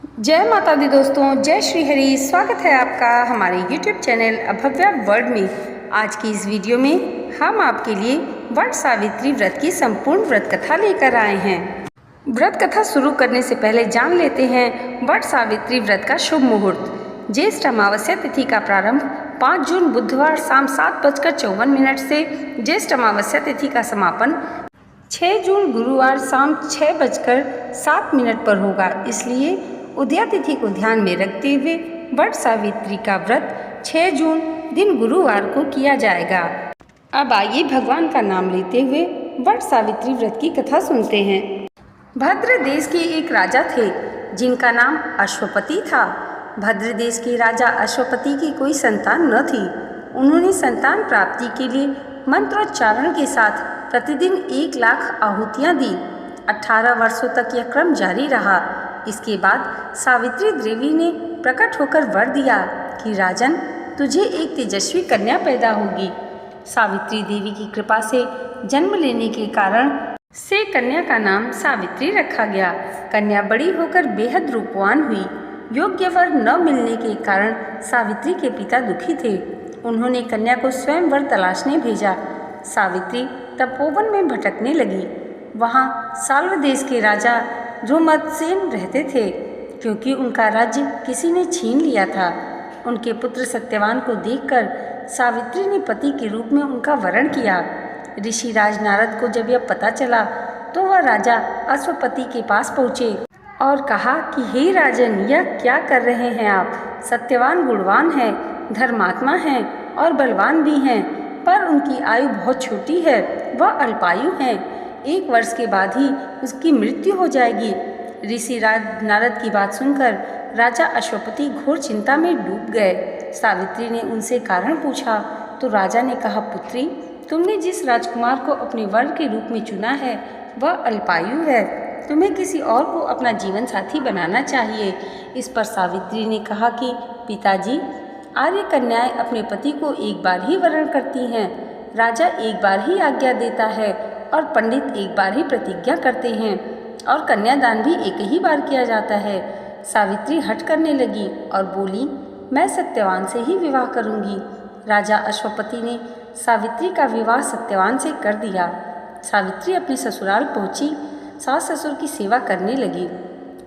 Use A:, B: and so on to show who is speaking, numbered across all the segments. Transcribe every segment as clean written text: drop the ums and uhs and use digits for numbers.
A: जय माता दी दोस्तों, जय श्री हरि। स्वागत है आपका हमारे YouTube चैनल अभव्या वर्ल्ड में। आज की इस वीडियो में हम आपके लिए वट सावित्री व्रत की संपूर्ण व्रत कथा लेकर आए हैं। व्रत कथा शुरू करने से पहले जान लेते हैं वट सावित्री व्रत का शुभ मुहूर्त। ज्येष्ठ अमावस्या तिथि का प्रारंभ 5 जून बुधवार शाम 7:54 से ज्येष्ठ अमावस्या तिथि का समापन 6 जून गुरुवार शाम 6:07 पर होगा। इसलिए उदया तिथि को ध्यान में रखते हुए वट सावित्री का व्रत 6 जून दिन गुरुवार को किया जाएगा। अब आइए भगवान का नाम लेते हुए वट सावित्री व्रत की कथा सुनते हैं। भद्र देश के एक राजा थे जिनका नाम अश्वपति था। भद्र देश के राजा अश्वपति की कोई संतान न थी। उन्होंने संतान प्राप्ति के लिए मंत्रोच्चारण के साथ प्रतिदिन 1 लाख आहुतियाँ दी। 18 वर्षों तक यह क्रम जारी रहा। इसके बाद सावित्री देवी ने प्रकट होकर वर दिया कि राजन, तुझे एक तेजस्वी कन्या पैदा होगी। सावित्री देवी की कृपा से जन्म लेने के कारण से कन्या का नाम सावित्री रखा गया। कन्या बड़ी होकर बेहद रूपवान हुई। योग्य वर न मिलने के कारण सावित्री के पिता दुखी थे। उन्होंने कन्या को स्वयं वर तलाशने भेजा। सावित्री तपोवन में भटकने लगी। वहाँ साल्व देश के राजा ध्रुमसेन रहते थे, क्योंकि उनका राज्य किसी ने छीन लिया था। उनके पुत्र सत्यवान को देखकर सावित्री ने पति के रूप में उनका वरण किया। ऋषि राज नारद को जब यह पता चला तो वह राजा अश्वपति के पास पहुँचे और कहा कि हे राजन, यह क्या कर रहे हैं आप? सत्यवान गुणवान है, धर्मात्मा हैं और बलवान भी हैं, पर उनकी आयु बहुत छोटी है। वह अल्पायु हैं। 1 वर्ष के बाद ही उसकी मृत्यु हो जाएगी। ऋषि राज नारद की बात सुनकर राजा अश्वपति घोर चिंता में डूब गए। सावित्री ने उनसे कारण पूछा तो राजा ने कहा, पुत्री, तुमने जिस राजकुमार को अपने वर के रूप में चुना है वह अल्पायु है। तुम्हें किसी और को अपना जीवन साथी बनाना चाहिए। इस पर सावित्री ने कहा कि पिताजी, आर्य कन्याएं अपने पति को एक बार ही वरण करती हैं। राजा एक बार ही आज्ञा देता है और पंडित एक बार ही प्रतिज्ञा करते हैं और कन्यादान भी एक ही बार किया जाता है। सावित्री हठ करने लगी और बोली, मैं सत्यवान से ही विवाह करूंगी। राजा अश्वपति ने सावित्री का विवाह सत्यवान से कर दिया। सावित्री अपने ससुराल पहुंची, सास ससुर की सेवा करने लगी।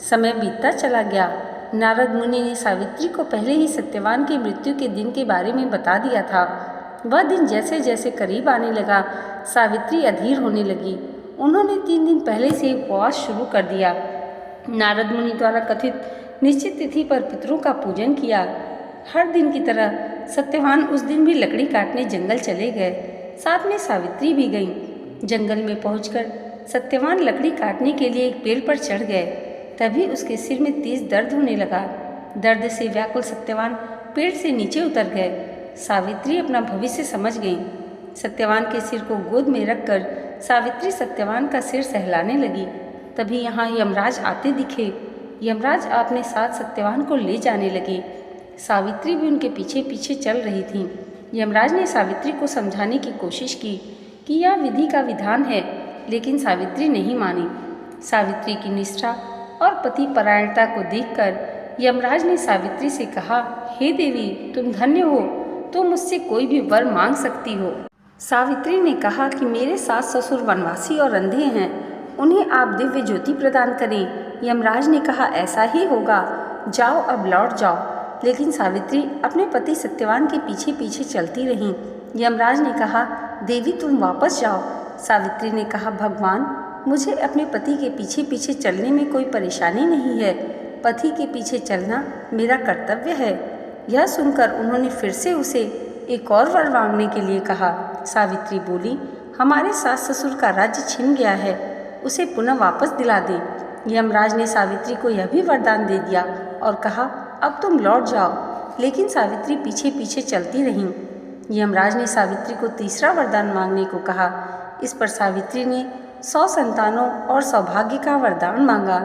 A: समय बीतता चला गया। नारद मुनि ने सावित्री को पहले ही सत्यवान की मृत्यु के दिन के बारे में बता दिया था। वह दिन जैसे जैसे करीब आने लगा, सावित्री अधीर होने लगी। उन्होंने 3 दिन पहले से उपवास शुरू कर दिया। नारद मुनि द्वारा कथित निश्चित तिथि पर पितरों का पूजन किया। हर दिन की तरह सत्यवान उस दिन भी लकड़ी काटने जंगल चले गए। साथ में सावित्री भी गईं। जंगल में पहुंचकर सत्यवान लकड़ी काटने के लिए एक पेड़ पर चढ़ गए। तभी उसके सिर में तेज दर्द होने लगा। दर्द से व्याकुल सत्यवान पेड़ से नीचे उतर गए। सावित्री अपना भविष्य समझ गई। सत्यवान के सिर को गोद में रखकर सावित्री सत्यवान का सिर सहलाने लगी। तभी यहाँ यमराज आते दिखे। यमराज अपने साथ सत्यवान को ले जाने लगे। सावित्री भी उनके पीछे पीछे चल रही थी। यमराज ने सावित्री को समझाने की कोशिश की कि यह विधि का विधान है, लेकिन सावित्री नहीं मानी। सावित्री की निष्ठा और पति परायणता को देखकर यमराज ने सावित्री से कहा, हे देवी, तुम धन्य हो, तो मुझसे कोई भी वर मांग सकती हो। सावित्री ने कहा कि मेरे सास ससुर वनवासी और अंधे हैं, उन्हें आप दिव्य ज्योति प्रदान करें। यमराज ने कहा, ऐसा ही होगा, जाओ, अब लौट जाओ। लेकिन सावित्री अपने पति सत्यवान के पीछे पीछे चलती रहीं। यमराज ने कहा, देवी, तुम वापस जाओ। सावित्री ने कहा, भगवान, मुझे अपने पति के पीछे पीछे चलने में कोई परेशानी नहीं है। पति के पीछे चलना मेरा कर्तव्य है। यह सुनकर उन्होंने फिर से उसे एक और वर मांगने के लिए कहा। सावित्री बोली, हमारे सास ससुर का राज्य छिन गया है, उसे पुनः वापस दिला दे। यमराज ने सावित्री को यह भी वरदान दे दिया और कहा, अब तुम लौट जाओ। लेकिन सावित्री पीछे पीछे चलती रहीं। यमराज ने सावित्री को तीसरा वरदान मांगने को कहा। इस पर सावित्री ने 100 संतानों और सौभाग्य का वरदान मांगा।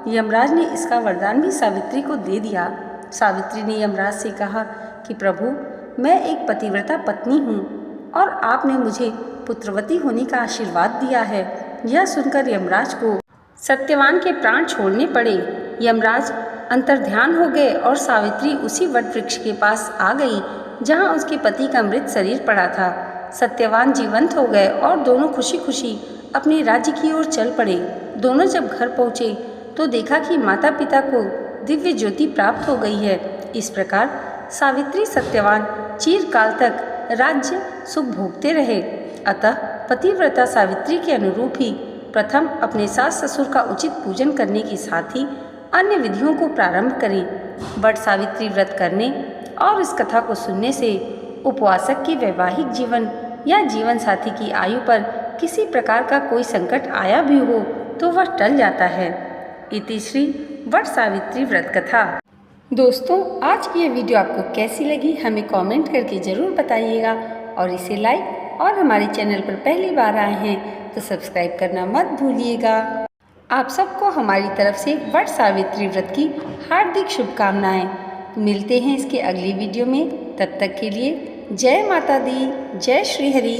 A: यमराज ने इसका वरदान भी सावित्री को दे दिया। सावित्री ने यमराज से कहा कि प्रभु, मैं एक पतिव्रता पत्नी हूँ और आपने मुझे पुत्रवती होने का आशीर्वाद दिया है। यह सुनकर यमराज को सत्यवान के प्राण छोड़ने पड़े। यमराज अंतर्ध्यान हो गए और सावित्री उसी वट वृक्ष के पास आ गई जहाँ उसके पति का मृत शरीर पड़ा था। सत्यवान जीवंत हो गए और दोनों खुशी खुशी अपने राज्य की ओर चल पड़े। दोनों जब घर पहुँचे तो देखा कि माता पिता को दिव्य ज्योति प्राप्त हो गई है। इस प्रकार सावित्री सत्यवान चिरकाल तक राज्य सुख भोगते रहे। अतः पतिव्रता सावित्री के अनुरूप ही प्रथम अपने सास ससुर का उचित पूजन करने के साथ ही अन्य विधियों को प्रारंभ करें। वट सावित्री व्रत करने और इस कथा को सुनने से उपवासक की वैवाहिक जीवन या जीवन साथी की आयु पर किसी प्रकार का कोई संकट आया भी हो तो वह टल जाता है। इति श्री वट सावित्री व्रत कथा। दोस्तों, आज की ये वीडियो आपको कैसी लगी हमें कमेंट करके ज़रूर बताइएगा और इसे लाइक और हमारे चैनल पर पहली बार आए हैं तो सब्सक्राइब करना मत भूलिएगा। आप सबको हमारी तरफ से वट सावित्री व्रत की हार्दिक शुभकामनाएं। मिलते हैं इसके अगली वीडियो में। तब तक के लिए जय माता दी, जय श्री हरि।